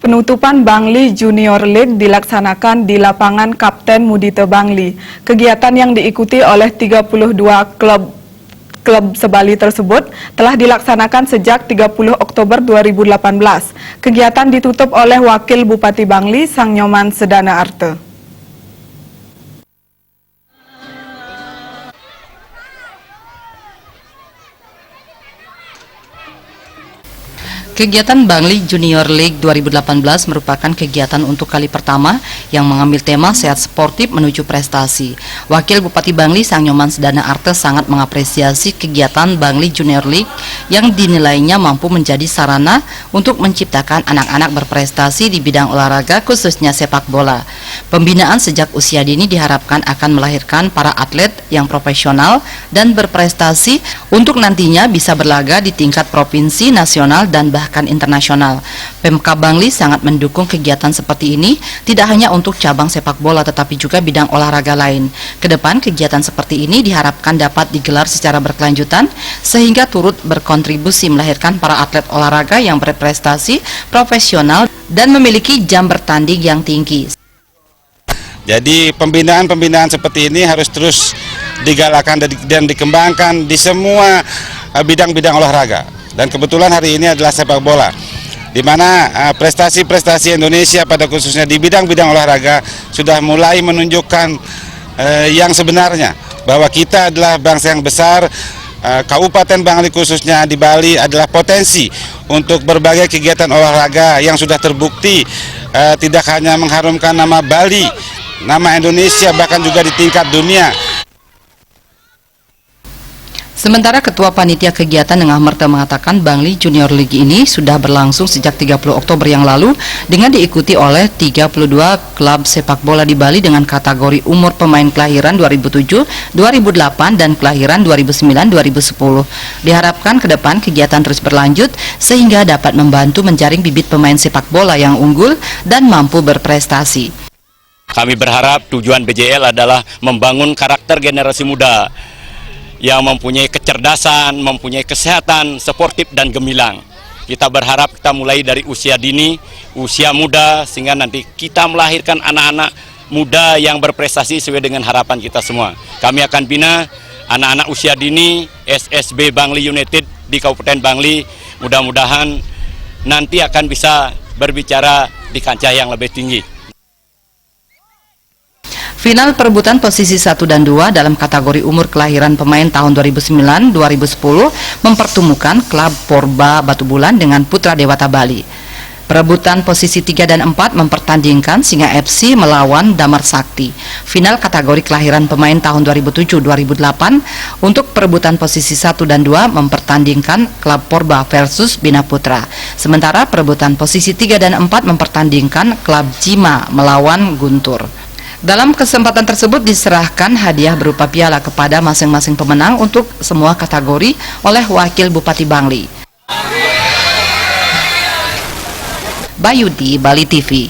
Penutupan Bangli Junior League dilaksanakan di lapangan Kapten Mudito Bangli. Kegiatan yang diikuti oleh 32 klub sebali tersebut telah dilaksanakan sejak 30 Oktober 2018. Kegiatan ditutup oleh Wakil Bupati Bangli, Sang Nyoman Sedana Arte. Kegiatan Bangli Junior League 2018 merupakan kegiatan untuk kali pertama yang mengambil tema sehat sportif menuju prestasi. Wakil Bupati Bangli Sang Nyoman Sedana Arte sangat mengapresiasi kegiatan Bangli Junior League yang dinilainya mampu menjadi sarana untuk menciptakan anak-anak berprestasi di bidang olahraga khususnya sepak bola. Pembinaan sejak usia dini diharapkan akan melahirkan para atlet yang profesional dan berprestasi untuk nantinya bisa berlaga di tingkat provinsi, nasional, dan bahkan internasional. Pemkab Bangli sangat mendukung kegiatan seperti ini, tidak hanya untuk cabang sepak bola tetapi juga bidang olahraga lain. Kedepan kegiatan seperti ini diharapkan dapat digelar secara berkelanjutan sehingga turut berkontribusi melahirkan para atlet olahraga yang berprestasi, profesional, dan memiliki jam bertanding yang tinggi. Jadi pembinaan seperti ini harus terus digalakkan dan dikembangkan di semua bidang-bidang olahraga. Dan kebetulan hari ini adalah sepak bola, di mana prestasi-prestasi Indonesia pada khususnya di bidang-bidang olahraga sudah mulai menunjukkan yang sebenarnya, bahwa kita adalah bangsa yang besar. Kabupaten Bangli khususnya di Bali adalah potensi untuk berbagai kegiatan olahraga yang sudah terbukti tidak hanya mengharumkan nama Bali, nama Indonesia, bahkan juga di tingkat dunia. Sementara Ketua Panitia Kegiatan Nengah Merta mengatakan Bangli Junior League ini sudah berlangsung sejak 30 Oktober yang lalu dengan diikuti oleh 32 klub sepak bola di Bali dengan kategori umur pemain kelahiran 2007, 2008, dan kelahiran 2009-2010. Diharapkan ke depan kegiatan terus berlanjut sehingga dapat membantu menjaring bibit pemain sepak bola yang unggul dan mampu berprestasi. Kami berharap tujuan BJL adalah membangun karakter generasi muda yang mempunyai kecerdasan, mempunyai kesehatan, sportif dan gemilang. Kita berharap kita mulai dari usia dini, usia muda, sehingga nanti kita melahirkan anak-anak muda yang berprestasi sesuai dengan harapan kita semua. Kami akan bina anak-anak usia dini SSB Bangli United di Kabupaten Bangli. Mudah-mudahan nanti akan bisa berbicara di kancah yang lebih tinggi. Final perebutan posisi 1 dan 2 dalam kategori umur kelahiran pemain tahun 2009-2010 mempertemukan klub Porba Batu Bulan dengan Putra Dewata Bali. Perebutan posisi 3 dan 4 mempertandingkan Singa FC melawan Damar Sakti. Final kategori kelahiran pemain tahun 2007-2008 untuk perebutan posisi 1 dan 2 mempertandingkan klub Porba versus Bina Putra. Sementara perebutan posisi 3 dan 4 mempertandingkan klub Jima melawan Guntur. Dalam kesempatan tersebut diserahkan hadiah berupa piala kepada masing-masing pemenang untuk semua kategori oleh Wakil Bupati Bangli. Bayudi, Bali TV.